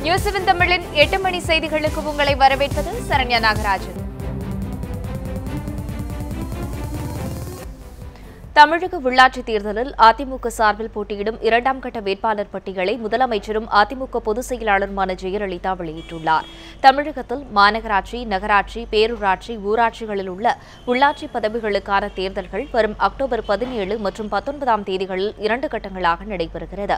நியூஸ்7 தமிழின் 8 மணி செய்திகளுக்கு உங்களை வரவேற்பது சரண்யா நாகராஜன். தமிழக உள்ளாட்சித் தேர்தலில் அதிமுக சார்பில் போட்டியிடும் இரண்டாம் கட்ட வேட்பாளர் பட்டியலை முதலமைச்சரும் அதிமுக பொதுச் செயலாளருமான ஜெயலலிதா வெளியிட்டுள்ளார். தமிழகத்தில் மாநகராட்சி, நகராட்சி, பேரூராட்சி, ஊராட்சிகளில் உள்ள உள்ளாட்சி பதவிகளுக்கான தேர்தல்கள் வரும் அக்டோபர் 17 மற்றும் 19ஆம் தேதிகளில் 2 கட்டங்களாக நடைபெறுகிறது.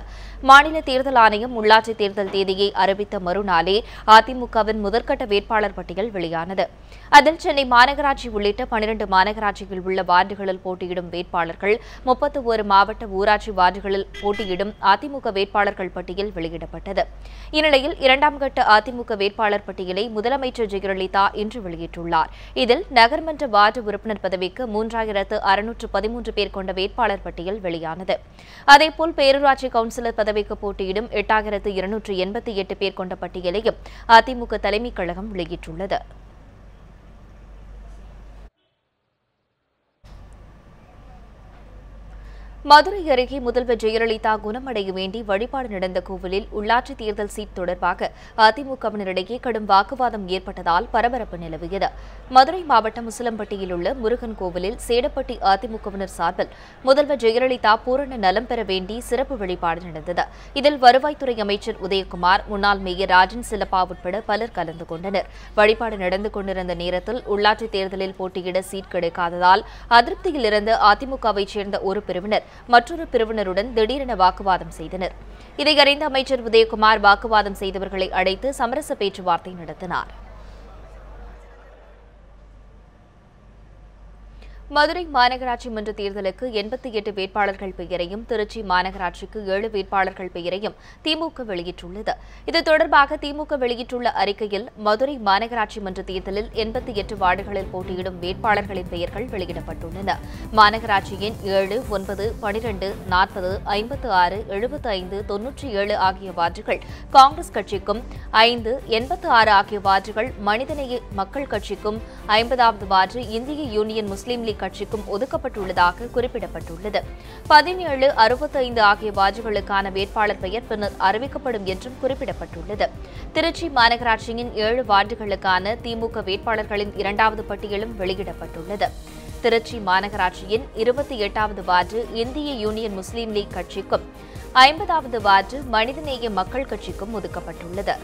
மாநில தேர்தல் ஆணையம் உள்ளாட்சி தேர்தல் தேதியை அறிவித்த மறுநாளே அதிமுகவின் முதற்கட்ட வேட்பாளர் பட்டியல் வெளியானது. அதில் சென்னை மாநகராட்சி உள்ளிட்ட 12 மாநகராட்சியில் உள்ள வார்டுகளில் போட்டியிடும் வேட்பாளர்கள் 31 மாவட்ட ஊராட்சி வார்டுகளில் போட்டியிடும் அதிமுக வேட்பாளர்கள் பட்டியல் வெளியிடப்பட்டது. இந்நிலையில் இரண்டாம் கட்ட அதிமுக வேட்பாளர் பட்டியலை முதலமைச்சர் ஜெயலலிதா இன்று வெளியிட்டுள்ளார். இதில் நகர்மன்ற வார்டு உறுப்பினர் பதவிக்கு 3613 பேர் கொண்ட வேட்பாளர் பட்டியல் வெளியானது. அதேபோல் பேரூராட்சி கவுன்சிலர் பதவிக்கு போட்டியிடும் 8288 பேர் கொண்ட பட்டியலையும் அதிமுக தலைமைக் கழகம் வெளியிட்டுள்ளது. மதுரை அருகே முதல்வர் ஜெயலலிதா குணமடைய வேண்டி வழிபாடு நடந்த கோவிலில் உள்ளாட்சி தேர்தல் சீட் தொடர்பாக அதிமுகவினரிடையே கடும் வாக்குவாதம் ஏற்பட்டதால் பரபரப்பு நிலவியது. மதுரை மாவட்டம் முசலம்பட்டியில் உள்ள முருகன் கோவிலில் சேடப்பட்டி அதிமுகவினர் சார்பில் முதல்வர் ஜெயலலிதா பூரண நலம் பெற வேண்டி சிறப்பு வழிபாடு நடந்தது. இதில் வருவாய்த்துறை அமைச்சர் உதயகுமார், முன்னாள் மேயர் ராஜன் சிலப்பா உட்பட பலர் கலந்து கொண்டனர். வழிபாடு நடந்து கொண்டிருந்த நேரத்தில் உள்ளாட்சி தேர்தலில் போட்டியிட சீட் கிடைக்காததால் அதிருப்தியில் இருந்த அதிமுகவைச் சேர்ந்த ஒரு பிரிவினர் மற்றொரு பிரிவினருடன் திடீரென வாக்குவாதம் செய்தனர். இதை அறிந்த அமைச்சர் உதயகுமார் வாக்குவாதம் செய்தவர்களை அழைத்து சமரச பேச்சுவார்த்தை நடத்தினார். மதுரை மாநகராட்சி மன்ற தேர்தலுக்கு 88 வேட்பாளர்கள் பெயரையும், திருச்சி மாநகராட்சிக்கு 7 வேட்பாளர்கள் பெயரையும் திமுக வெளியிட்டுள்ளது. இது தொடர்பாக திமுக வெளியிட்டுள்ள அறிக்கையில், மதுரை மாநகராட்சி மன்ற தேர்தலில் 88 வார்டுகளில் போட்டியிடும் வேட்பாளர்களின் பெயர்கள் வெளியிடப்பட்டுள்ளன. மாநகராட்சியின் 7, 9, 12, 40, 56, 75, 97 ஆகிய வார்டுகள் காங்கிரஸ் கட்சிக்கும், 5, 86 ஆகிய வார்டுகள் மனிதநேய மக்கள் கட்சிக்கும், 50வது வார்டு இந்திய யூனியன் முஸ்லீம் லீக் கட்சிக்கும் ஒதுக்கப்பட்டுள்ளதாக குறிப்பிடப்பட்டுள்ளது. 17, 65 ஆகிய வார்டுகளுக்கான வேட்பாளர் பெயர் பின்னர் அறிவிக்கப்படும் என்றும் குறிப்பிடப்பட்டுள்ளது. திருச்சி மாநகராட்சியின் 7 வார்டுகளுக்கான திமுக வேட்பாளர்களின் 2வது பட்டியலும் வெளியிடப்பட்டுள்ளது. திருச்சி மாநகராட்சியின் 28வது வார்டு இந்திய யூனியன் முஸ்லீம் லீக் கட்சிக்கும், 50வது வார்டு மனிதநேய மக்கள் கட்சிக்கும் ஒதுக்கப்பட்டுள்ளது.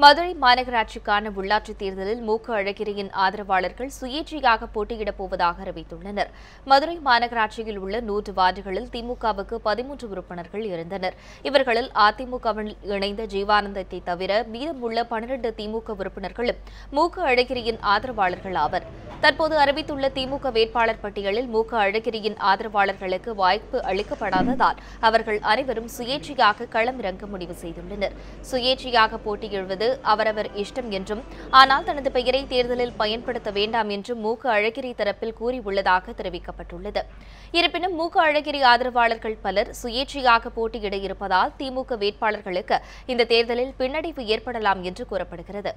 மதுரை மாநகராட்சிக்கான உள்ளாட்சித் தேர்தலில் அழகிரியின் ஆதரவாளர்கள் சுயேட்சையாக போட்டியிடப் போவதாக அறிவித்துள்ளனர். மதுரை மாநகராட்சியில் உள்ள 100 வார்டுகளில் திமுகவுக்கு 13 உறுப்பினர்கள் இருந்தனர். இவர்களில் அதிமுகவில் இணைந்த ஜீவானந்தத்தை தவிர மீதமுள்ள 12 திமுக உறுப்பினர்களும் அழகிரியின் ஆதரவாளர்கள் ஆவர். தற்போது அறிவித்துள்ள திமுக வேட்பாளர் பட்டியலில் அழகிரியின் ஆதரவாளர்களுக்கு வாய்ப்பு அளிக்கப்படாததால் அவர்கள் அனைவரும் சுயேட்சையாக களமிறங்க முடிவு செய்துள்ளனர். சுயேட்சையாக போட்டியிடுவது அவரவர் இஷ்டம் என்றும், ஆனால் தனது பெயரை தேர்தலில் பயன்படுத்த வேண்டாம் என்றும் அழகிரி தரப்பில் கூறியுள்ளதாக தெரிவிக்கப்பட்டுள்ளது. இருப்பினும் அழகிரி ஆதரவாளர்கள் பலர் சுயேட்சையாக போட்டியிட இருப்பதால் திமுக வேட்பாளர்களுக்கு இந்த தேர்தலில் பின்னடைவு ஏற்படலாம் என்று கூறப்படுகிறது.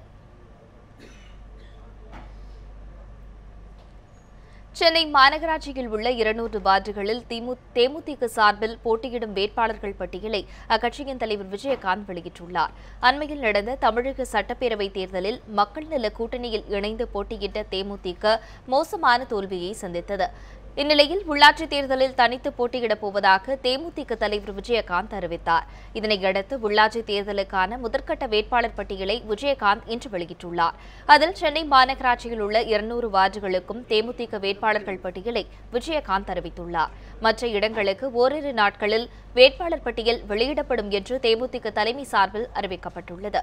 சென்னை மாநகராட்சியில் உள்ள 200 வார்டுகளில் தேமுதிக சார்பில் போட்டியிடும் வேட்பாளர்கள் பட்டியலை அக்கட்சியின் தலைவர் விஜயகாந்த் வெளியிட்டுள்ளார். அண்மையில் நடந்த தமிழக சட்டப்பேரவைத் தேர்தலில் மக்கள் நல கூட்டணியில் இணைந்து போட்டியிட்ட தேமுதிக மோசமான தோல்வியை சந்தித்தது. இந்நிலையில் உள்ளாட்சித் தேர்தலில் தனித்து போட்டியிடப் போவதாக தேமுதிக தலைவர் விஜயகாந்த் அறிவித்தார். இதனையடுத்து உள்ளாட்சித் தேர்தலுக்கான முதற்கட்ட வேட்பாளர் பட்டியலை விஜயகாந்த் இன்று வெளியிட்டுள்ளார். அதில் சென்னை மாநகராட்சியில் உள்ள 200 வார்டுகளுக்கும் தேமுதிக வேட்பாளர்கள் பட்டியலை விஜயகாந்த் அறிவித்துள்ளார். மற்ற இடங்களுக்கு ஓரிரு நாட்களில் வேட்பாளர் பட்டியல் வெளியிடப்படும் என்று தேமுதிக தலைமை சார்பில் அறிவிக்கப்பட்டுள்ளது.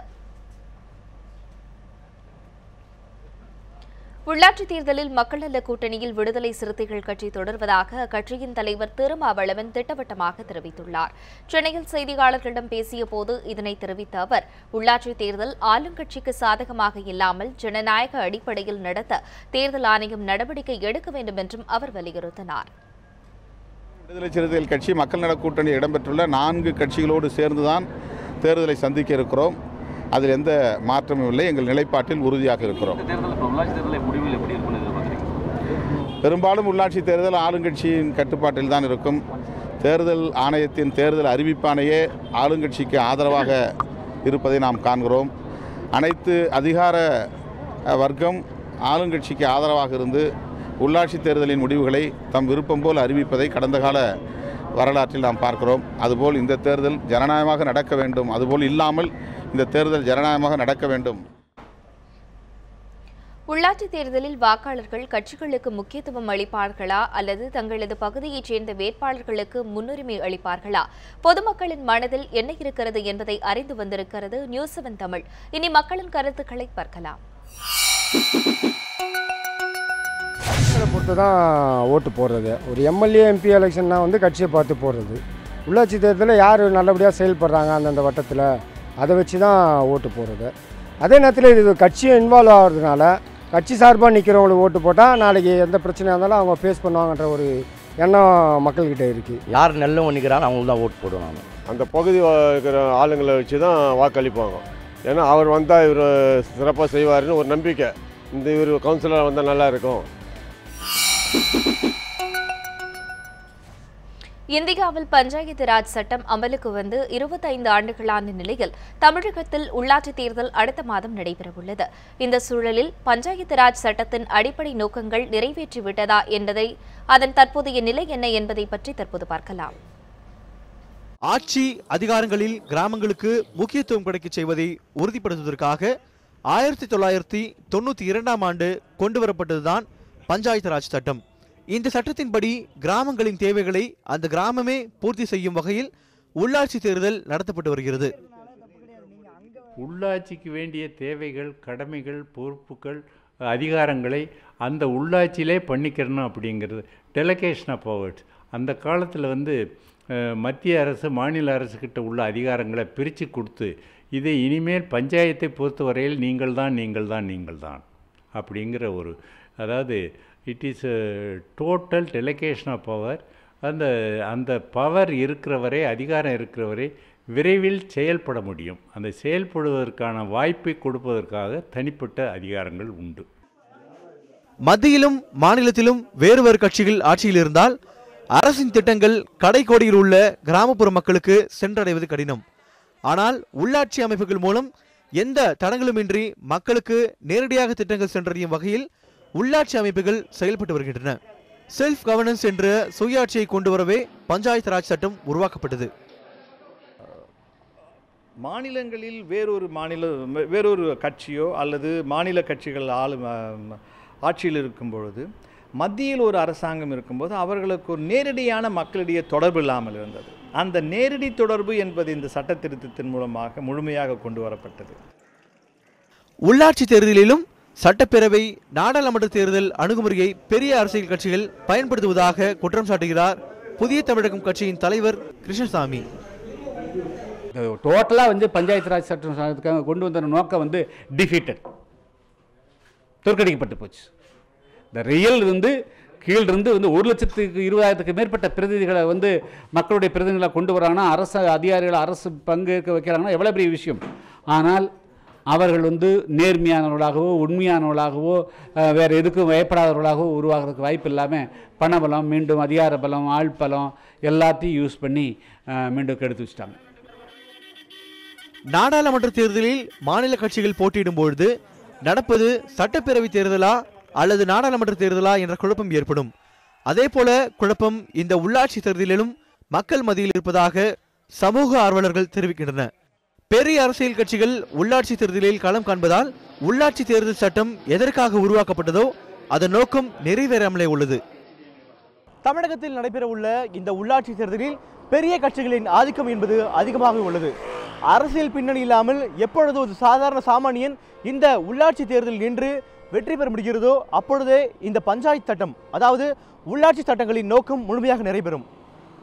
உள்ளாட்சித் தேர்தலில் மக்கள் நல கூட்டணியில் விடுதலை சிறுத்தைகள் கட்சி தொடர்வதாக அக்கட்சியின் தலைவர் திருமாவளவன் திட்டவட்டமாக தெரிவித்துள்ளார். சென்னையில் செய்தியாளர்களிடம் பேசியபோது இதனை தெரிவித்த அவர், உள்ளாட்சித் தேர்தல் ஆளுங்கட்சிக்கு சாதகமாக இல்லாமல் ஜனநாயக அடிப்படையில் நடத்த தேர்தல் ஆணையம் நடவடிக்கை எடுக்க வேண்டும் என்றும் அவர் வலியுறுத்தினார். விடுதலை சிறுத்தைகள் கட்சி மக்கள் நல கூட்டணியில் இடம்பெற்றுள்ள 4 கட்சிகளோடு சேர்ந்துதான் தேர்தலை சந்திக்க இருக்கிறோம். அதில் எந்த மாற்றமும் இல்லை. எங்கள் நிலைப்பாட்டில் உறுதியாக இருக்கிறோம். பெரும்பாலும் உள்ளாட்சி தேர்தல் ஆளுங்கட்சியின் கட்டுப்பாட்டில் தான் இருக்கும். தேர்தல் ஆணையத்தின் தேர்தல் அறிவிப்பானையே ஆளுங்கட்சிக்கு ஆதரவாக இருப்பதை நாம் காண்கிறோம். அனைத்து அதிகார வர்க்கம் ஆளுங்கட்சிக்கு ஆதரவாக இருந்து உள்ளாட்சி தேர்தலின் முடிவுகளை தம் விருப்பம் போல் அறிவிப்பதை கடந்த கால வரலாற்றில் நாம் பார்க்கிறோம். அதுபோல் இந்த தேர்தல் ஜனநாயகமாக நடக்க வேண்டும். அதுபோல் இல்லாமல் இந்த தேர்தல் ஜனநாயகமாக நடக்க வேண்டும். உள்ளாட்சி தேர்தலில் வாக்காளர்கள் கட்சிகளுக்கு முக்கியத்துவம் அளிப்பார்களா அல்லது தங்களது பகுதியைச் சேர்ந்த வேட்பாளர்களுக்கு முன்னுரிமை அளிப்பார்களா? பொதுமக்களின் மனதில் என்ன இருக்கிறது என்பதை அறிந்து வந்திருக்கிறது நியூஸ் 7 தமிழ். இனி மக்களின் கருத்துக்களை பார்க்கலாம். பொறுத்து தான் ஓட்டு போடுறது. ஒரு எம்எல்ஏ எம்பி எலெக்ஷன்னா கட்சியை பார்த்து போடுறது. உள்ளாட்சி தேர்தலில் யார் நல்லபடியாக செயல்படுறாங்க அந்தந்த வட்டத்தில் அதை வச்சு தான் ஓட்டு போடுறது. அதே நேரத்தில் இது கட்சியை இன்வால்வ் ஆகிறதுனால கட்சி சார்பாக நிற்கிறவங்களுக்கு ஓட்டு போட்டால் நாளைக்கு எந்த பிரச்சனையாக இருந்தாலும் அவங்க ஃபேஸ் பண்ணுவாங்கன்ற ஒரு எண்ணம் மக்கள்கிட்ட இருக்குது. யார் நல்லவங்க நிற்கிறாங்க அவங்களுக்கு தான் ஓட்டு போடுவாங்க. அந்த பகுதி இருக்கிற ஆளுங்களை வச்சு தான் வாக்களிப்பாங்க. ஏன்னா அவர் வந்தால் இவர் சிறப்பாக செய்வார்னு ஒரு நம்பிக்கை. இவர் கவுன்சிலர் வந்தால் நல்லா இருக்கும். இந்தியாவில் பஞ்சாயத்து ராஜ் சட்டம் அமலுக்கு வந்து 25 ஆண்டுகளான நிலையில் தமிழகத்தில் உள்ளாட்சி தேர்தல் அடுத்த மாதம் நடைபெறவுள்ளது. இந்த சூழலில் பஞ்சாயத்து ராஜ் சட்டத்தின் அடிப்படை நோக்கங்கள் நிறைவேற்றிவிட்டதா என்பதை அதன் தற்போதைய நிலை என்ன என்பதை பற்றி தற்போது பார்க்கலாம். ஆட்சி அதிகாரங்களில் கிராமங்களுக்கு முக்கியத்துவம் கிடைக்கச் செய்வதை உறுதிப்படுத்துவதற்காக 1992ஆம் ஆண்டு கொண்டுவரப்பட்டதுதான் பஞ்சாயத்து ராஜ் சட்டம். இந்த சட்டத்தின்படி கிராமங்களின் தேவைகளை அந்த கிராமமே பூர்த்தி செய்யும் வகையில் உள்ளாட்சி தேர்தல் நடத்தப்பட்டு வருகிறது. உள்ளாட்சிக்கு வேண்டிய தேவைகள், கடமைகள், பொறுப்புகள், அதிகாரங்களை அந்த உள்ளாட்சியிலே பண்ணிக்கிறணும் அப்படிங்கிறது டெலிகேஷன் ஆஃப் பவர்ஸ். அந்த காலத்தில் மத்திய அரசு மாநில அரசுக்கிட்ட உள்ள அதிகாரங்களை பிரித்து கொடுத்து இதை இனிமேல் பஞ்சாயத்தை பொறுத்தவரையில் நீங்கள் தான் அப்படிங்கிற ஒரு, அதாவது it is total delegation of power. அந்த பவர் இருக்கிறவரை, அதிகாரம் இருக்கிறவரை விரைவில் செயல்பட முடியும். அந்த செயல்படுவதற்கான வாய்ப்பை கொடுப்பதற்காக தனிப்பட்ட அதிகாரங்கள் உண்டு. மத்தியிலும் மாநிலத்திலும் வேறு கட்சிகள் ஆட்சியில் இருந்தால் அரசின் திட்டங்கள் கடைக்கோடியில் உள்ள கிராமப்புற மக்களுக்கு சென்றடைவது கடினம். ஆனால் உள்ளாட்சி அமைப்புகள் மூலம் எந்த தடங்களுமின்றி மக்களுக்கு நேரடியாக திட்டங்கள் சென்றடையும் வகையில் உள்ளாட்சி அமைப்புகள் செயல்பட்டு வருகின்றன. செல்ஃப் கவர்னன்ஸ் என்ற சுயாட்சியை கொண்டு வரவே பஞ்சாயத்து ராஜ் சட்டம் உருவாக்கப்பட்டது. மாநிலங்களில் வேறொரு கட்சியோ அல்லது மாநில கட்சிகள் ஆட்சியில் இருக்கும் பொழுது, மத்தியில் ஒரு அரசாங்கம் இருக்கும்போது அவர்களுக்கு ஒரு நேரடியான மக்களிடையே தொடர்பு இல்லாமல் இருந்தது. அந்த நேரடி தொடர்பு என்பது இந்த சட்ட திருத்தத்தின் மூலமாக முழுமையாக கொண்டு வரப்பட்டது. உள்ளாட்சி தேர்தலிலும் சட்டப்பேரவை, நாடாளுமன்ற தேர்தல் அணுகுமுறையை பெரிய அரசியல் கட்சிகள் பயன்படுத்துவதாக குற்றம் சாட்டுகிறார் புதிய தமிழகம் கட்சியின் தலைவர் கிருஷ்ணசாமி. டோட்டலாக பஞ்சாயத்து ராஜ் சட்டம் கொண்டு வந்த நோக்கம் டிஃபீட்டட், தோற்கடிக்கப்பட்டு போச்சு. இந்த ரியல் கீழிருந்து 1,20,000க்கு மேற்பட்ட பிரதிநிதிகளை மக்களுடைய பிரதிநிதிகளை கொண்டு வராங்கன்னா, அரசு அதிகாரிகளை அரசு பங்கேற்க வைக்கிறாங்கன்னா எவ்வளோ பெரிய விஷயம். ஆனால் அவர்கள் நேர்மையானவர்களாகவோ உண்மையானவர்களாகவோ வேறு எதுக்கும் பயப்படாதவர்களாகவோ உருவாகிறதுக்கு வாய்ப்பு இல்லாமல் பணபலம், மீண்டும் அதிகார பலம், ஆள் பலம் எல்லாத்தையும் யூஸ் பண்ணி மீண்டும் கெடுத்து வச்சிட்டாங்க. நாடாளுமன்ற தேர்தலில் மாநில கட்சிகள் போட்டியிடும் பொழுது நடப்பது சட்டப்பேரவை தேர்தலா அல்லது நாடாளுமன்ற தேர்தலா என்ற குழப்பம் ஏற்படும். அதே போல குழப்பம் இந்த உள்ளாட்சி தேர்தலிலும் மக்கள் மத்தியில் இருப்பதாக சமூக ஆர்வலர்கள் தெரிவிக்கின்றனர். பெரிய அரசியல் கட்சிகள் உள்ளாட்சி தேர்தலில் களம் காண்பதால் உள்ளாட்சி தேர்தல் சட்டம் எதற்காக உருவாக்கப்பட்டதோ அதன் நோக்கம் நிறைவேறாமலே உள்ளது. தமிழகத்தில் நடைபெறவுள்ள இந்த உள்ளாட்சி தேர்தலில் பெரிய கட்சிகளின் ஆதிக்கம் என்பது அதிகமாக உள்ளது. அரசியல் பின்னணி இல்லாமல் எப்பொழுது ஒரு சாதாரண சாமானியன் இந்த உள்ளாட்சி தேர்தலில் நின்று வெற்றி பெற முடிகிறதோ அப்பொழுதே இந்த பஞ்சாயத்து சட்டம், அதாவது உள்ளாட்சி சட்டங்களின் நோக்கம் முழுமையாக நிறைவேறும்.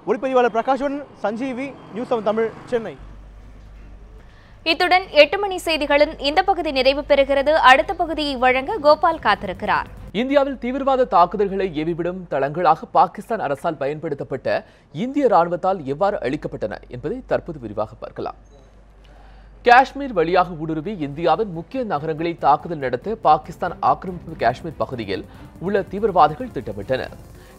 ஒளிப்பதிவாளர் பிரகாஷன், சஞ்சீவி, நியூஸ் 7 தமிழ், சென்னை. இத்துடன் 8 மணி செய்திகளின் இந்த பகுதி நிறைவு பெறுகிறது. அடுத்த பகுதியை வழங்க கோபால் காத்திருக்கிறார். இந்தியாவில் தீவிரவாத தாக்குதல்களை ஏவிவிடும் தளங்களாக பாகிஸ்தான் அரசால் பயன்படுத்தப்பட்ட இந்திய ராணுவத்தால் எவ்வாறு அளிக்கப்பட்டன என்பதை தற்போது விரிவாக பார்க்கலாம். காஷ்மீர் வழியாக ஊடுருவி இந்தியாவின் முக்கிய நகரங்களில் தாக்குதல் நடத்த பாகிஸ்தான் ஆக்கிரமிப்பு காஷ்மீர் பகுதியில் உள்ள தீவிரவாதிகள் திட்டமிட்டனர்.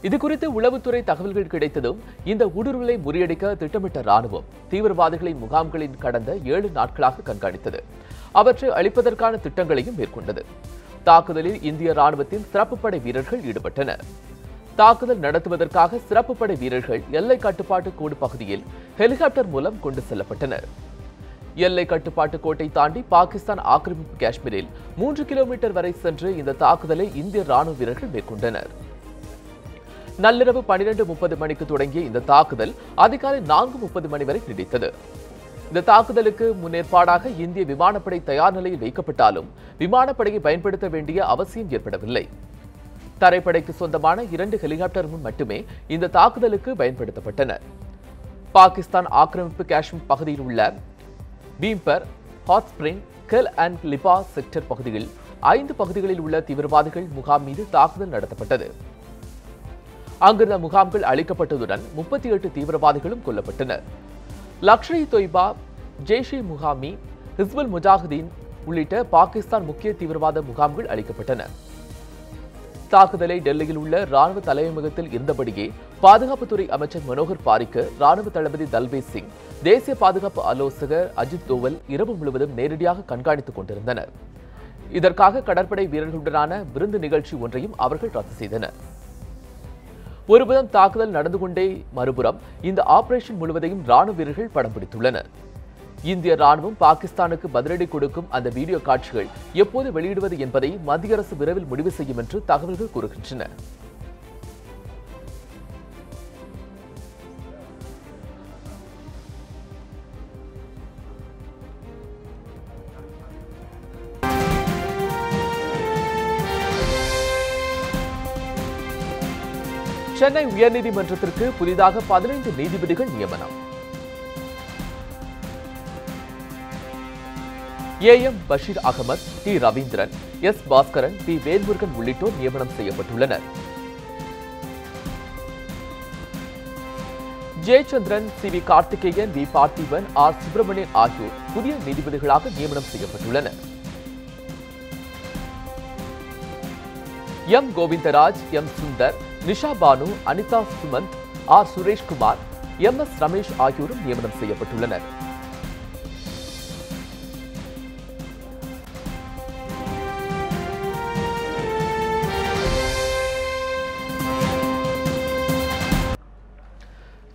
இதுகுறித்து உளவுத்துறை தகவல்கள் கிடைத்ததும் இந்த ஊடுருவலை முறியடிக்க திட்டமிட்ட ராணுவம் தீவிரவாதிகளின் முகாம்களின் கடந்த 7 நாட்களாக கண்காணித்தது. அவற்றை அழிப்பதற்கான திட்டங்களையும் மேற்கொண்டது. தாக்குதலில் இந்திய ராணுவத்தின் சிறப்பு படை வீரர்கள் ஈடுபட்டனர். தாக்குதல் நடத்துவதற்காக சிறப்பு படை வீரர்கள் எல்லை கட்டுப்பாட்டு கோடு பகுதியில் ஹெலிகாப்டர் மூலம் கொண்டு செல்லப்பட்டனர். எல்லை கட்டுப்பாட்டு கோட்டை தாண்டி பாகிஸ்தான் ஆக்கிரமிப்பு காஷ்மீரில் 3 கிலோமீட்டர் வரை சென்று இந்த தாக்குதலை இந்திய ராணுவ வீரர்கள் மேற்கொண்டனர். நள்ளிரவு 12:30 மணிக்கு தொடங்கிய இந்த தாக்குதல் அதிகாலை 4:30 மணி வரை நீடித்தது. இந்த தாக்குதலுக்கு முன்னேற்பாடாக இந்திய விமானப்படை தயார் நிலையில் வைக்கப்பட்டாலும் விமானப்படையை பயன்படுத்த வேண்டிய அவசியம் ஏற்படவில்லை. தரைப்படைக்கு சொந்தமான 2 ஹெலிகாப்டர்கள் மட்டுமே இந்த தாக்குதலுக்கு பயன்படுத்தப்பட்டன. பாகிஸ்தான் ஆக்கிரமிப்பு காஷ்மீர் பகுதியில் உள்ள Bhimber, hot spring, Kel and Leepa sector பகுதியில் 5 பகுதிகளில் உள்ள தீவிரவாதிகள் முகாம் மீது தாக்குதல் நடத்தப்பட்டது. அங்கிருந்த முகாம்கள் அழிக்கப்பட்டதுடன் 38 தீவிரவாதிகளும் கொல்லப்பட்டனர். லஷ்கர் இ தொய்பா, ஜெய்ஷ்-இ முகாமி, ஹிஸ்புல் முஜாஹிதீன் உள்ளிட்ட பாகிஸ்தான் முக்கிய தீவிரவாத முகாம்கள் அழிக்கப்பட்டன. தாக்குதலை டெல்லியில் உள்ள ராணுவ தலைமையகத்தில் இருந்தபடியே பாதுகாப்புத்துறை அமைச்சர் மனோகர் பாரிக்கர், ராணுவ தளபதி தல்பீர் சிங், தேசிய பாதுகாப்பு ஆலோசகர் அஜித் தோவல் இரவு முழுவதும் நேரடியாக கண்காணித்துக் கொண்டிருந்தனர். இதற்காக கடற்படை வீரர்களுடனான விருந்து நிகழ்ச்சி ஒன்றையும் அவர்கள் ரத்து செய்தனர். ஒருபுறம் தாக்குதல் நடந்து கொண்டே மறுபுறம் இந்த ஆபரேஷன் முழுவதையும் ராணுவ வீரர்கள் படம் பிடித்துள்ளனர். இந்திய ராணுவம் பாகிஸ்தானுக்கு பதிலடி கொடுக்கும் அந்த வீடியோ காட்சிகள் எப்போது வெளியிடுவது என்பதை மத்திய அரசு விரைவில் முடிவு செய்யும் என்று தகவல்கள் கூறுகின்றன. சென்னை உயர்நீதிமன்றத்திற்கு புதிதாக 15 நீதிபதிகள் நியமனம். ஏஎம் பஷீர் அகமது, டி ரவீந்திரன், எஸ் பாஸ்கரன், பி வேல்முருகன் உள்ளிட்டோர் நியமனம் செய்யப்பட்டுள்ளனர். ஜெயச்சந்திரன், சி வி கார்த்திகேயன், வி பார்த்திபன், ஆர் சுப்பிரமணியன் ஆகியோர் புதிய நீதிபதிகளாக நியமனம் செய்யப்பட்டுள்ளனர். எம் கோவிந்தராஜ், எம் சுந்தர், நிஷா பானு, அனிதா சுமந்த், ஆர் சுரேஷ்குமார், எம் எஸ் ரமேஷ் ஆகியோரும் நியமனம் செய்யப்பட்டுள்ளனர்.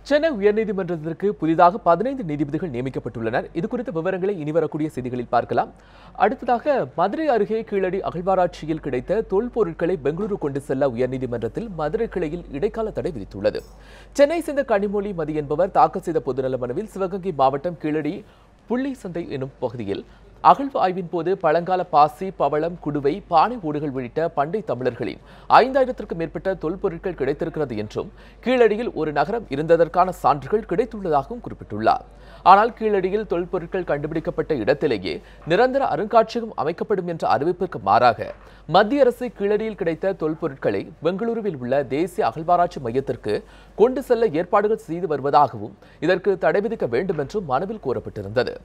சென்னை உயர்நீதிமன்றத்திற்கு புதிதாக 15 நீதிபதிகள் நியமிக்கப்பட்டுள்ளனர். இதுகுறித்த விவரங்களை இனிவரக்கூடிய செய்திகளில் பார்க்கலாம். அடுத்ததாக மதுரை அருகே கீழடி அகழ்வாராய்ச்சியில் கிடைத்த தொல்பொருட்களை பெங்களூரு கொண்டு செல்ல உயர்நீதிமன்றத்தில் மதுரை கிளையில் இடைக்கால தடை விதித்துள்ளது. சென்னை சேர்ந்த கனிமொழி மதி என்பவர் தாக்கல் செய்த பொதுநல மனுவில் சிவகங்கை மாவட்டம் கீழடி புள்ளி சந்தை எனும் பகுதியில் அகழ்வு ஆய்வின் போது பழங்கால பாசி, பவளம், குடுவை, பானை ஓடுகள் உள்ளிட்ட பண்டை தமிழர்களின் 5000த்திற்கும் மேற்பட்ட தொல்பொருட்கள் கிடைத்திருக்கிறது என்றும் கீழடியில் ஒரு நகரம் இருந்ததற்கான சான்றுகள் கிடைத்துள்ளதாகவும் குறிப்பிட்டுள்ளார். ஆனால் கீழடியில் தொல்பொருட்கள் கண்டுபிடிக்கப்பட்ட இடத்திலேயே நிரந்தர அருங்காட்சியகம் அமைக்கப்படும் என்ற அறிவிப்பிற்கு மாறாக மத்திய அரசு கீழடியில் கிடைத்த தொல்பொருட்களை பெங்களூருவில் உள்ள தேசிய அகழ்வாராய்ச்சி மையத்திற்கு கொண்டு செல்ல ஏற்பாடுகள் செய்து வருவதாகவும் இதற்கு தடை விதிக்க வேண்டும் என்றும் மனுவில் கோரப்பட்டிருந்தது.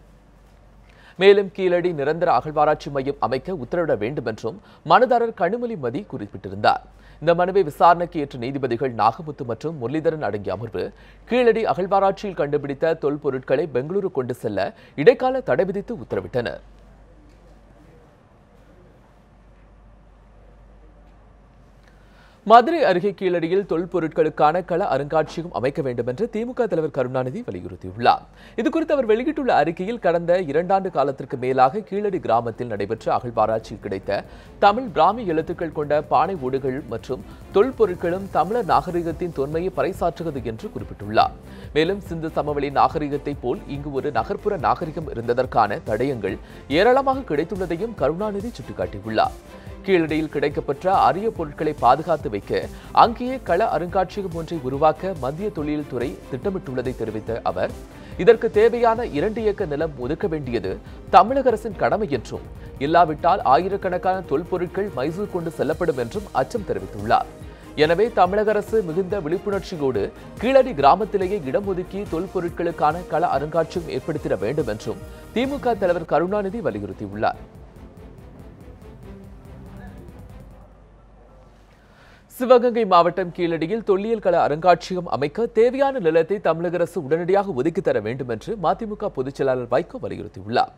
மேலும் கீழடி நிரந்தர அகழ்வாராய்ச்சி மையம் அமைக்க உத்தரவிட வேண்டும் என்றும் மனுதாரர் கனிமொழி மதி குறிப்பிட்டிருந்தார். இந்த மனுவை விசாரணைக்கு ஏற்ற நீதிபதிகள் நாகமுத்து மற்றும் முரளிதரன் அடங்கிய அமர்வு கீழடி அகழ்வாராய்ச்சியில் கண்டுபிடித்த தொல்பொருட்களை பெங்களூரு கொண்டு செல்ல இடைக்கால தடை விதித்து உத்தரவிட்டனர். மதுரை அருகே கீழடியில் தொல்பொருட்களுக்கான கள அருங்காட்சியகம் அமைக்க வேண்டும் என்று திமுக தலைவர் கருணாநிதி வலியுறுத்தியுள்ளார். இதுகுறித்து அவர் வெளியிட்டுள்ள அறிக்கையில் கடந்த 2 ஆண்டு காலத்திற்கு மேலாக கீழடி கிராமத்தில் நடைபெற்ற அகழ்வாராய்ச்சியில் கிடைத்த தமிழ் பிராமி எழுத்துக்கள் கொண்ட பானை ஓடுகள் மற்றும் தொல்பொருட்களும் தமிழர் நாகரிகத்தின் தொன்மையை பறைசாற்றுகிறது என்று குறிப்பிட்டுள்ளார். மேலும் சிந்து சமவெளி நாகரிகத்தை போல் இங்கு ஒரு நகர்ப்புற நாகரிகம் இருந்ததற்கான தடயங்கள் ஏராளமாக கிடைத்துள்ளதையும் கருணாநிதி சுட்டிக்காட்டியுள்ளார். கீழடியில் கிடைக்கப்பெற்ற அரிய பொருட்களை பாதுகாத்து வைக்க அங்கேயே கள அருங்காட்சியகம் ஒன்றை உருவாக்க மத்திய தொழில் துறை திட்டமிட்டுள்ளதை தெரிவித்த அவர் இதற்கு தேவையான 2 ஏக்கர் நிலம் ஒதுக்க வேண்டியது தமிழக அரசின் கடமை என்றும் இல்லாவிட்டால் ஆயிரக்கணக்கான தொல்பொருட்கள் மைசூர் கொண்டு செல்லப்படும் என்றும் அச்சம் தெரிவித்துள்ளார். எனவே தமிழக அரசு மிகுந்த விழிப்புணர்ச்சியோடு கீழடி கிராமத்திலேயே இடம் ஒதுக்கி தொல்பொருட்களுக்கான கள அருங்காட்சியகம் ஏற்படுத்திட வேண்டும் என்றும் திமுக தலைவர் கருணாநிதி வலியுறுத்தியுள்ளார். சிவகங்கை மாவட்டம் கீழடியில் தொல்லியல் கள அருங்காட்சியகம் அமைக்க தேவையான நிலத்தை தமிழக அரசு உடனடியாக ஒதுக்கி தர வேண்டும் என்று மதிமுக பொதுச் செயலாளர் வைகோ வலியுறுத்தியுள்ளார்.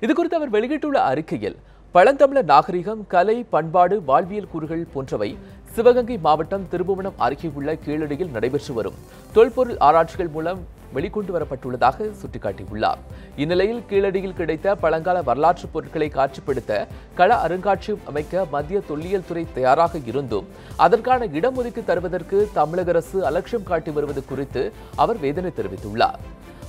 இதுகுறித்து அவர் வெளியிட்டுள்ள அறிக்கையில், பழந்தமிழர் நாகரிகம், கலை, பண்பாடு, வாழ்வியல் கூறுகள் போன்றவை சிவகங்கை மாவட்டம் திருபுவனம் அருகே உள்ள கீழடியில் நடைபெற்று வரும் தொல்பொருள் ஆராய்ச்சிகள் மூலம் வெளிக்கொண்டு வரப்பட்டுள்ளதாக சுட்டிக்காட்டியுள்ளார். இந்நிலையில் கீழடியில் கிடைத்த பழங்கால வரலாற்று பொருட்களை காட்சிப்படுத்த கள அருங்காட்சியகம் அமைக்க மத்திய தொல்லியல் துறை தயாராக இருந்தும் அதற்கான இடம் ஒதுக்கி தருவதற்கு தமிழக அரசு அலட்சியம் காட்டி வருவது குறித்து அவர் வேதனை தெரிவித்துள்ளார்.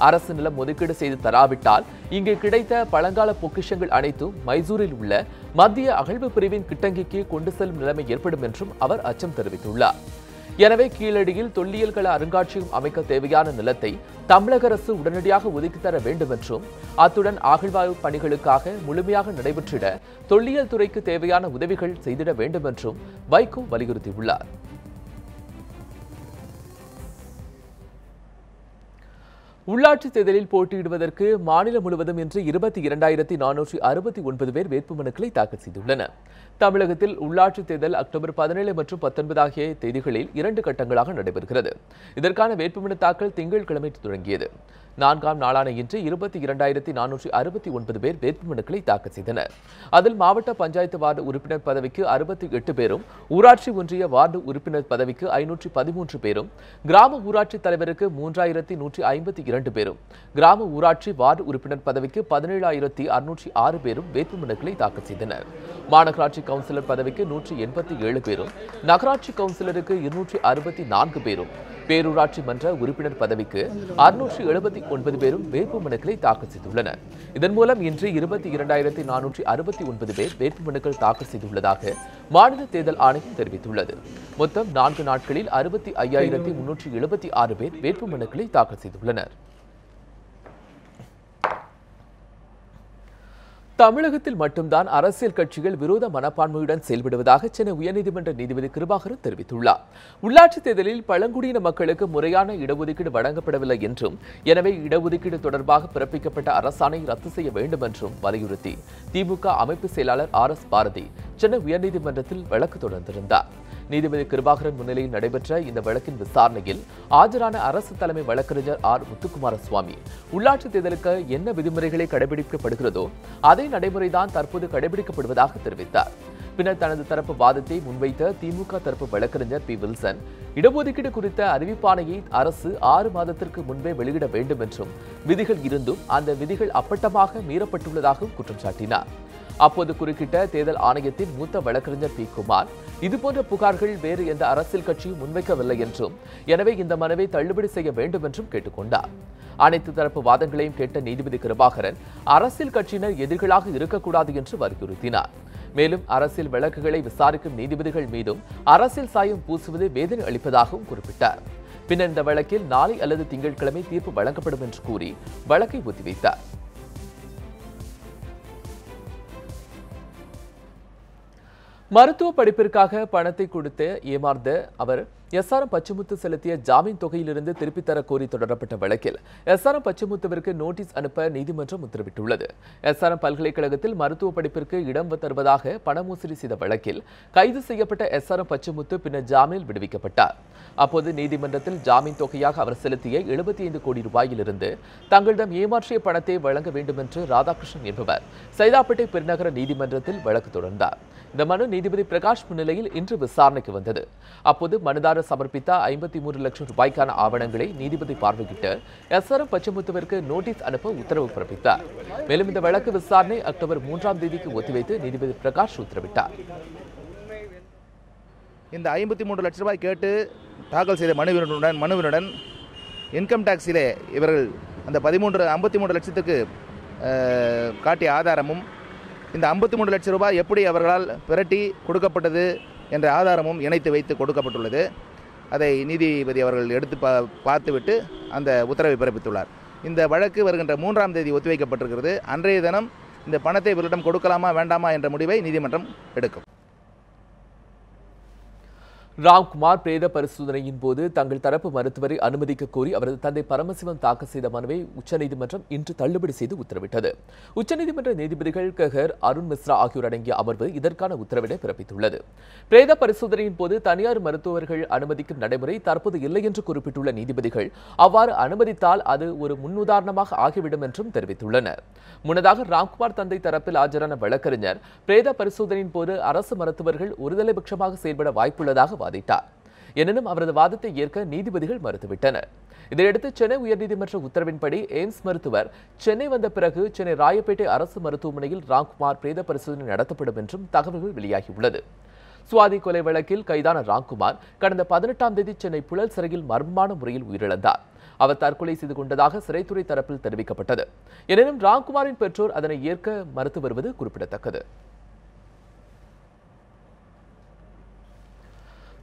அரசு நிலம் ஒதுக்கீடு செய்து தராவிட்டால் இங்கு கிடைத்த பழங்கால பொக்கிஷங்கள் அனைத்தும் மைசூரில் உள்ள மத்திய அகழ்வு பிரிவின் கிட்டங்கிக்கு கொண்டு செல்லும் நிலைமை ஏற்படும் என்றும் அவர் அச்சம் தெரிவித்துள்ளார். எனவே கீழடியில் தொல்லியல் கள அருங்காட்சியகம் அமைக்க தேவையான நிலத்தை தமிழக அரசு உடனடியாக ஒதுக்கி தர வேண்டும் என்றும் அத்துடன் அகழ்வாய்வு பணிகளுக்காக முழுமையாக நடைபெற்றிட தொல்லியல் துறைக்கு தேவையான உதவிகள் செய்திட வேண்டும் என்றும் வைகோ வலியுறுத்தியுள்ளார். உள்ளாட்சி தேர்தலில் போட்டியிடுவதற்கு மாநிலம் முழுவதும் இன்று 22,469 பேர் வேட்புமனுக்களை தாக்கல் செய்துள்ளனர். தமிழகத்தில் உள்ளாட்சி தேர்தல் அக்டோபர் 17 மற்றும் 19 ஆகிய தேதிகளில் 2 கட்டங்களாக நடைபெறுகிறது. இதற்கான வேட்புமனு தாக்கல் திங்கட்கிழமை தொடங்கியது. 4ஆம் நாளான இன்று 22,469 பேர் வேட்புமனுக்களை தாக்கல் செய்தனர். அதில் மாவட்ட பஞ்சாயத்து வார்டு உறுப்பினர் பதவிக்கு 68 பேரும், ஊராட்சி ஒன்றிய வார்டு உறுப்பினர் பதவிக்கு 513 பேரும், கிராம ஊராட்சி தலைவருக்கு 3,152 பேரும், கிராம ஊராட்சி வார்டு உறுப்பினர் பதவிக்கு 17,606 பேரும் வேட்புமனுக்களை தாக்கல் செய்தனர். மாநகராட்சி கவுன்சிலர் பதவிக்கு 187 பேரும், நகராட்சி கவுன்சிலருக்கு 264 பேரும், பேரூராட்சி மன்ற உறுப்பினர் பதவிக்கு 679 பேரும் வேட்புமனுக்களை தாக்கல் செய்துள்ளனர். இதன் மூலம் இன்று 22,469 பேர் வேட்புமனுக்கள் தாக்கல் செய்துள்ளதாக மாநில தேர்தல் ஆணையம் தெரிவித்துள்ளது. மொத்தம் 4 நாட்களில் 65,376 பேர் வேட்புமனுக்களை தாக்கல் செய்துள்ளனர். தமிழகத்தில் மட்டும்தான் அரசியல் கட்சிகள் விரோத மனப்பான்மையுடன் செயல்படுவதாக சென்னை உயர்நீதிமன்ற நீதிபதி கிருபாகரன் தெரிவித்துள்ளார். உள்ளாட்சித் தேர்தலில் பழங்குடியின மக்களுக்கு முறையான இடஒதுக்கீடு வழங்கப்படவில்லை என்றும், எனவே இடஒதுக்கீடு தொடர்பாக பிறப்பிக்கப்பட்ட அரசாணை ரத்து செய்ய வேண்டும் என்றும் வலியுறுத்தி திமுக அமைப்பு செயலாளர் RS பாரதி சென்னை உயர்நீதிமன்றத்தில் வழக்கு தொடர்ந்திருந்தார். நீதிபதி கிருபாகரன் முன்னிலையில் நடைபெற்ற இந்த வழக்கின் விசாரணையில் ஆஜரான அரசு தலைமை வழக்கறிஞர் R. முத்துக்குமாரசுவாமி, உள்ளாட்சித் தேர்தலுக்கு என்ன விதிமுறைகளை கடைபிடிக்கப்படுகிறதோ அதே நடைமுறைதான் தற்போது கடைபிடிக்கப்படுவதாக தெரிவித்தார். பின்னர் தனது தரப்பு வாதத்தை முன்வைத்த திமுக தரப்பு வழக்கறிஞர் P. வில்சன், இடஒதுக்கீடு குறித்த அறிவிப்பாணையை அரசு 6 மாதத்திற்கு முன்பே வெளியிட வேண்டும் என்றும், விதிகள் இருந்தும் அந்த விதிகள் அப்பட்டமாக மீறப்பட்டுள்ளதாகவும் குற்றம் சாட்டினார். அப்போது குறுக்கிட்ட தேர்தல் ஆணையத்தின் மூத்த வழக்கறிஞர் P. குமார், இதுபோன்ற புகார்கள் வேறு எந்த அரசியல் கட்சியும் முன்வைக்கவில்லை என்றும், எனவே இந்த மனுவை தள்ளுபடி செய்ய வேண்டும் என்றும் கேட்டுக்கொண்டார். அனைத்து தரப்பு வாதங்களையும் கேட்ட நீதிபதி கிருபாகரன், அரசியல் கட்சியினர் எதிரிகளாக இருக்கக்கூடாது என்று வலியுறுத்தினார். மேலும் அரசியல் வழக்குகளை விசாரிக்கும் நீதிபதிகள் மீதும் அரசியல் சாயம் பூசுவது வேதனை அளிப்பதாகவும் குறிப்பிட்டார். பின்னர் இந்த வழக்கில் நாளை அல்லது திங்கட்கிழமை தீர்ப்பு வழங்கப்படும் என்று கூறி வழக்கை ஒத்திவைத்தார். மருத்துவ படிப்பிற்காக பணத்தை கொடுத்து ஏமாந்த அவர் SRM பச்சமுத்து செலுத்திய ஜாமீன் தொகையிலிருந்து திருப்பித் தர கோரி தொடரப்பட்ட வழக்கில் SRM பச்சமுத்துவிற்கு நோட்டீஸ் அனுப்ப நீதிமன்றம் உத்தரவிட்டுள்ளது. SRM பல்கலைக்கழகத்தில் மருத்துவ படிப்பிற்கு இடம் தருவதாக பண மோசடி செய்த வழக்கில் கைது செய்யப்பட்ட SRM பச்சமுத்து பின்னர் ஜாமீனில் விடுவிக்கப்பட்டார். அப்போது நீதிமன்றத்தில் ஜாமீன் தொகையாக அவர் செலுத்திய 75 கோடி ரூபாயிலிருந்து தங்களிடம் ஏமாற்றிய பணத்தை வழங்க வேண்டும் என்று ராதாகிருஷ்ணன் என்பவர் சைதாப்பேட்டை பெருநகர நீதிமன்றத்தில் வழக்கு தொடர்ந்தார். இந்த மனு நீதிபதி பிரகாஷ் முன்னிலையில் இன்று விசாரணைக்கு வந்தது. அப்போது மனுதாரர் சமர்ப்பித்த 53 லட்சம் ரூபாய்க்கான ஆவணங்களை நீதிபதி பார்வையிட்டு SRM பச்சமுத்துவிற்கு நோட்டீஸ் அனுப்ப உத்தரவு பிறப்பித்தார். மேலும் இந்த வழக்கு விசாரணை அக்டோபர் 3ஆம் தேதிக்கு ஒத்திவைத்து நீதிபதி பிரகாஷ் உத்தரவிட்டார். இந்த 53 லட்சம் ரூபாய் கேட்டு தாக்கல் செய்த மனுவினுடன் இன்கம் டாக்ஸிலே இவர்கள் அந்த 53 லட்சத்துக்கு காட்டிய ஆதாரமும், இந்த 53 லட்சம் ரூபாய் எப்படி அவர்களால் பிரட்டி கொடுக்கப்பட்டது என்ற ஆதாரமும் இணைத்து வைத்து கொடுக்கப்பட்டுள்ளது. அதை நீதிபதி அவர்கள் எடுத்து பார்த்துவிட்டு அந்த உத்தரவை பிறப்பித்துள்ளார். இந்த வழக்கு வருகின்ற 3ஆம் தேதி ஒத்திவைக்கப்பட்டிருக்கிறது. அன்றைய தினம் இந்த பணத்தை இவரிடம் கொடுக்கலாமா வேண்டாமா என்ற முடிவை நீதிமன்றம் எடுக்கும். ராம்குமார் பிரேத பரிசோதனையின் போது தங்கள் தரப்பு மருத்துவரை அனுமதிக்க கோரி அவரது தந்தை பரமசிவம் தாக்கல் செய்த மனுவை உச்சநீதிமன்றம் இன்று தள்ளுபடி செய்து உத்தரவிட்டது. உச்சநீதிமன்ற நீதிபதிகள் கஹர், அருண் மிஸ்ரா ஆகியோர் அடங்கிய அமர்வு இதற்கான உத்தரவினை பிறப்பித்துள்ளது. பிரேத பரிசோதனையின் போது தனியார் மருத்துவர்கள் அனுமதிக்கும் நடைமுறை தற்போது இல்லை என்று குறிப்பிட்டுள்ள நீதிபதிகள் அவ்வாறு அனுமதித்தால் அது ஒரு முன்னுதாரணமாக ஆகிவிடும் என்றும் தெரிவித்துள்ளனர். முன்னதாக ராம்குமார் தந்தை தரப்பில் ஆஜரான வழக்கறிஞர் பிரேத பரிசோதனையின் போது அரசு மருத்துவர்கள் ஒருதலைபட்சமாக செயல்பட வாய்ப்புள்ளதாக வாதிட்டார். எனினும் அவரது வாதத்தை ஏற்க நீதிபதிகள் மறுத்துவிட்டனர். இதையடுத்து சென்னை உயர்நீதிமன்ற உத்தரவின்படி எய்ம்ஸ் மருத்துவர் சென்னை வந்த பிறகு சென்னை ராயப்பேட்டை அரசு மருத்துவமனையில் ராம்குமார் பிரேத பரிசோதனை நடத்தப்படும் என்றும் தகவல்கள் வெளியாகியுள்ளது. சுவாதி கொலை வழக்கில் கைதான ராம்குமார் கடந்த 18ஆம் தேதி சென்னை புழல் சிறையில் மர்மமான முறையில் உயிரிழந்தார். அவர் தற்கொலை செய்து கொண்டதாக சிறைத்துறை தரப்பில் தெரிவிக்கப்பட்டது. எனினும் ராம்குமாரின் பெற்றோர் அதனை ஏற்க மறுத்து வருவது குறிப்பிடத்தக்கது.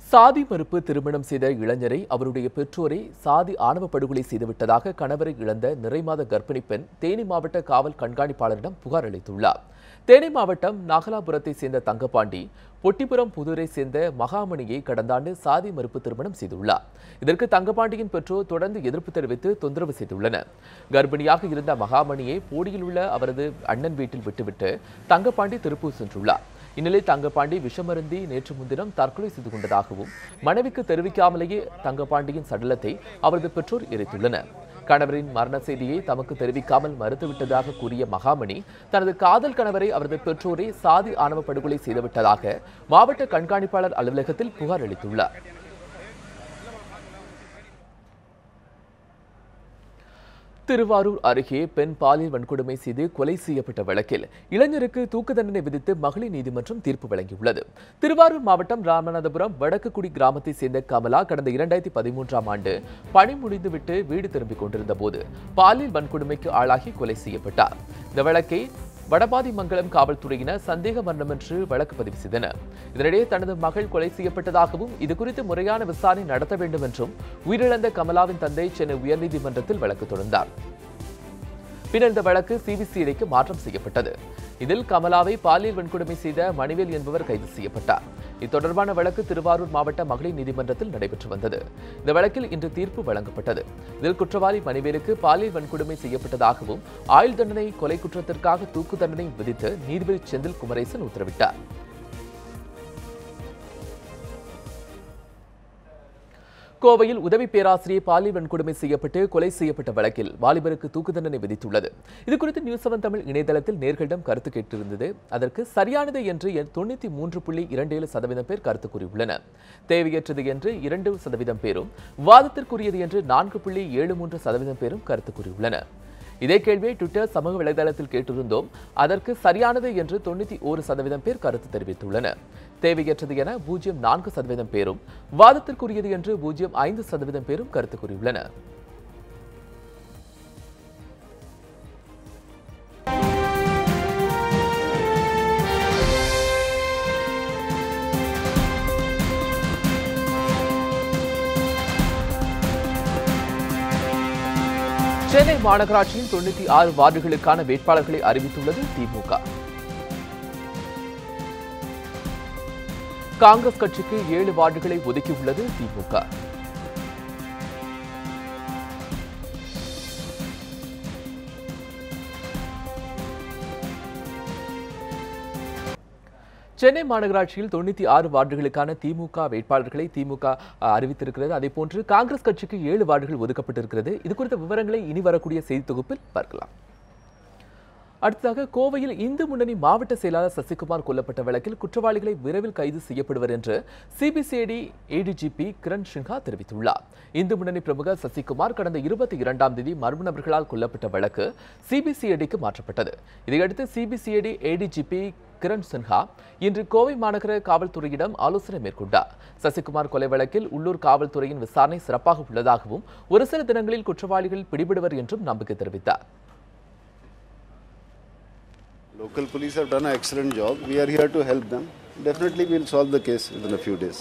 சாதி மறுப்பு திருமணம் செய்த இளைஞரை அவருடைய பெற்றோரை சாதி ஆணவ படுகொலை செய்துவிட்டதாக கணவரை இழந்த நிறைமாத கர்ப்பிணி பெண் தேனி மாவட்ட காவல் கண்காணிப்பாளரிடம் புகார் அளித்துள்ளார். தேனி மாவட்டம் நாகலாபுரத்தை சேர்ந்த தங்கப்பாண்டி பொட்டிபுரம் புதூரை சேர்ந்த மகாமணியை கடந்த ஆண்டு சாதி மறுப்பு திருமணம் செய்துள்ளார். இதற்கு தங்கப்பாண்டியின் பெற்றோர் தொடர்ந்து எதிர்ப்பு தெரிவித்து தொந்தரவு செய்துள்ளனர். கர்ப்பிணியாக இருந்த மகாமணியை போடியில் உள்ள அவரது அண்ணன் வீட்டில் விட்டுவிட்டு தங்கப்பாண்டி திருப்பூர் சென்றுள்ளார். இந்நிலையில் தங்கப்பாண்டி விஷமருந்தி நேற்று முன்தினம் தற்கொலை செய்து கொண்டதாகவும் மனைவிக்கு தெரிவிக்காமலேயே தங்கப்பாண்டியின் சடலத்தை அவரது பெற்றோர் எரித்துள்ளனர். கணவரின் மரண செய்தியை தமக்கு தெரிவிக்காமல் மறுத்துவிட்டதாக கூறிய மகாமணி தனது காதல் கணவரை அவரது பெற்றோரை சாதி ஆணவ படுகொலை செய்துவிட்டதாக மாவட்ட கண்காணிப்பாளர் அலுவலகத்தில் புகார் அளித்துள்ளார். திருவாரூர் அருகே பெண் பாலியல் வன்கொடுமை செய்து கொலை செய்யப்பட்ட வழக்கில் இளைஞருக்கு தூக்கு தண்டனை விதித்து மகளிர் நீதிமன்றம் தீர்ப்பு வழங்கியுள்ளது. திருவாரூர் மாவட்டம் ராமநாதபுரம் வடக்குக்குடி கிராமத்தை சேர்ந்த கமலா கடந்த 2013ஆம் ஆண்டு பணி முடிந்துவிட்டு வீடு திரும்பிக் கொண்டிருந்த போது பாலியல் வன்கொடுமைக்கு ஆளாகி கொலை செய்யப்பட்டார். இந்த வழக்கை வடபாதிமங்கலம் காவல்துறையினர் சந்தேக மரணம் என்று வழக்கு பதிவு செய்தனர். இதனிடையே தனது மகள் கொலை செய்யப்பட்டதாகவும் இதுகுறித்து முறையான விசாரணை நடத்த வேண்டும் என்றும் உயிரிழந்த கமலாவின் தந்தை சென்னை உயர்நீதிமன்றத்தில் வழக்கு தொடர்ந்தார். பின்னர் இந்த வழக்கு சிபிசிஐடிக்கு மாற்றம் செய்யப்பட்டது. இதில் கமலாவை பாலியல் வன்கொடுமை செய்த மணிவேல் என்பவர் கைது செய்யப்பட்டார். இது தொடர்பான வழக்கு திருவாரூர் மாவட்ட மகளிர் நீதிமன்றத்தில் நடைபெற்று வந்தது. இந்த வழக்கில் இன்று தீர்ப்பு வழங்கப்பட்டது. இதில் குற்றவாளி மணிவேலுக்கு பாலியல் வன்கொடுமை செய்யப்பட்டதாகவும் ஆயுள் தண்டனை, கொலை குற்றத்திற்காக தூக்கு தண்டனை விதித்து நீதிபதி செந்தில் குமரேசன் உத்தரவிட்டார். கோவையில் உதவி பேராசிரியை பாலியல் வன்கொடுமை செய்யப்பட்டு கொலை செய்யப்பட்ட வழக்கில் வாலிபருக்கு தூக்கு தண்டனை விதித்துள்ளது. இதுகுறித்து நியூஸ்7 தமிழ் இணையதளத்தில் நேர்களிடம் கருத்து கேட்டிருந்தது. அதற்கு சரியானது என்று 93.27% பேர் கருத்து கூறியுள்ளனர். தேவையற்றது என்று 2% பேரும், விவாதத்திற்குரியது என்று 4.73% பேரும் கருத்து கூறியுள்ளனர். இதே கேள்வியை ட்விட்டர் சமூக வலைதளத்தில் கேட்டிருந்தோம். அதற்கு சரியானது என்று 91% பேர் கருத்து தெரிவித்துள்ளனர். தேவையற்றது என 0.4% பேரும், விவாதத்திற்குரியது என்று 0.5% பேரும் கருத்து கூறியுள்ளனர். சென்னை மாநகராட்சியின் 96 வார்டுகளுக்கான வேட்பாளர்களை அறிவித்துள்ளது திமுக. காங்கிரஸ் கட்சிக்கு 7 வார்டுகளை ஒதுக்கியுள்ளது திமுக. சென்னை மாநகராட்சியில் 96 வார்டுகளுக்கான திமுக வேட்பாளர்களை திமுக அறிவித்திருக்கிறது. அதேபோன்று காங்கிரஸ் கட்சிக்கு 7 வார்டுகள் ஒதுக்கப்பட்டிருக்கிறது. இது குறித்த விவரங்களை இனி வரக்கூடிய செய்தி தொகுப்பில் பார்க்கலாம். அடுத்ததாக கோவையில் இந்து முன்னணி மாவட்ட செயலாளர் சசிகுமார் கொல்லப்பட்ட வழக்கில் குற்றவாளிகளை விரைவில் கைது செய்யப்படுவர் என்று சிபிசிஐடி ஏடிஜிபி கிரண் சின்ஹா தெரிவித்துள்ளார். இந்து முன்னணி பிரமுகர் சசிகுமார் கடந்த 22ஆம் தேதி மர்ம நபர்களால் கொல்லப்பட்ட வழக்கு சிபிசிஐடிக்கு மாற்றப்பட்டது. இதையடுத்து சிபிசிஐடி ஏடிஜிபி கிரண் சின்ஹா இன்று கோவை மாநகர காவல்துறையிடம் ஆலோசனை மேற்கொண்டார். சசிகுமார் கொலை வழக்கில் உள்ளூர் காவல்துறையின் விசாரணை சிறப்பாக உள்ளதாகவும் ஒரு சில தினங்களில் குற்றவாளிகள் பிடிபடுவர் என்றும் நம்பிக்கை தெரிவித்தார். Local police have done an excellent job. We are here to help them. Definitely we will solve the case within a few days.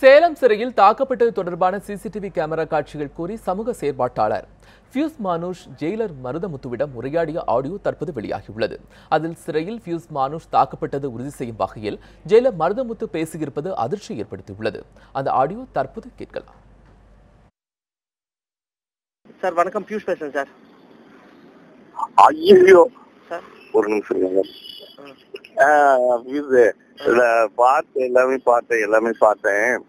Salem சிறையில் தாக்கப்பட்டது தொடர்பான சிசிடிவி கேமரா காட்சிகள் கூறி சமூக செயற்பாட்டாளர் ஃபியூஸ் மானுஷ் ஜெயிலர் மருதமுத்துவிடம் உரையாடிய ஆடியோ தற்போது வெளியாகியுள்ளது. அதில் சிறையில் ஃபியூஸ் மானுஷ் தாக்கப்பட்டது உறுதி செய்யும் வகையில் ஜெயிலர் மருதமுத்து பேசியிருப்பது அதிர்ச்சி ஏற்படுத்தியுள்ளது. அந்த ஆடியோ தற்போது கேட்கலாம். சார் வணக்கம், பியூஷ் பேசுறேன் சார். ஐயோ சார் ஒரு நிமிஷம் எல்லாமே பார்த்தேன்.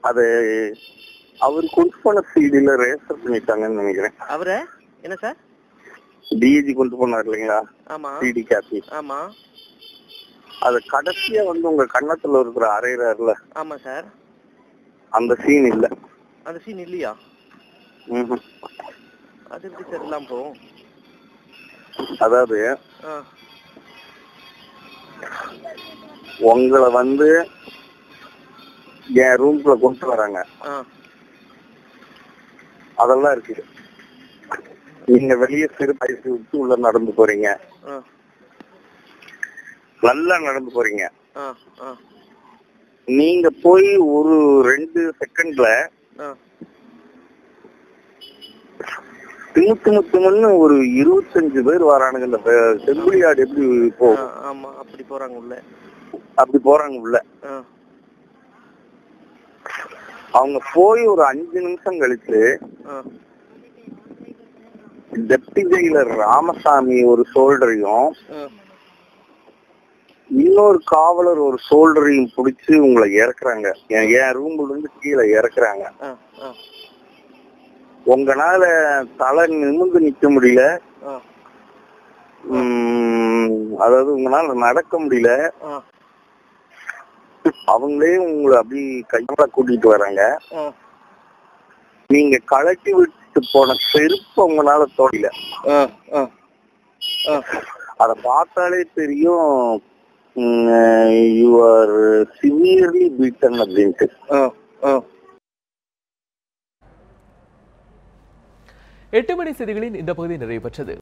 அது அவர் கொண்டு போன சீடில ரேசர் பண்ணிட்டாங்கன்னு நினைக்கிறேன். அவரை என்ன சார் டிஜி கொண்டு போனார் இல்லைங்களா? ஆமா, சிடி காப்பி. ஆமா, அது கடைசியா உங்க கண்ணத்துல இருக்கிற அரைகிறாருல? ஆமா சார். அந்த சீன் இல்ல. அந்த சீன் இல்லையா? அது எப்படி சார் இல்லாம போகும்? அதாவது உங்களை என் ரூம்குள்ள கொண்டு வராங்க, அதெல்லாம் இருக்குது. நீங்க வெளியே சிறுபாய்ச்சி விட்டு உள்ள நடந்து போறீங்க, நல்லா நடந்து போறீங்க. நீங்க போய் ஒரு 2 செகண்ட்ல திமுத்துமுத்துமுன்னு ஒரு 25 பேர் வரானுங்க. இந்த செம்புலியாடு எப்படி போகும்? ஆமா, அப்படி போறாங்க உள்ள. அப்படி போறாங்க உள்ள. அவங்க போய் ஒரு 5 நிமிஷம் கழிச்சு டெப்டி ஜெயிலர் ராமசாமி ஒரு சோல்டரையும் இன்னொரு காவலர் ஒரு சோல்டரையும் பிடிச்சு உங்களை இறக்குறாங்க. என் ரூம்ல இருந்து கீழே இறக்குறாங்க. உங்களால தலை நிமிர்ந்து நிக்க முடியல, அதாவது உங்களால நடக்க முடியல. அவங்களே உங்களை அப்படி கையால கூட்டிட்டு வராங்க. நீங்க கழட்டி விட்டு போன செருப்பு உங்களால தோடல. அத பார்த்தாலே தெரியும் யூ ஆர் சிவியர்லி பீட்டன் அப்படின்ட்டு. 8 மணி செய்திகளின் இந்த பகுதி நிறைவு பெற்றது.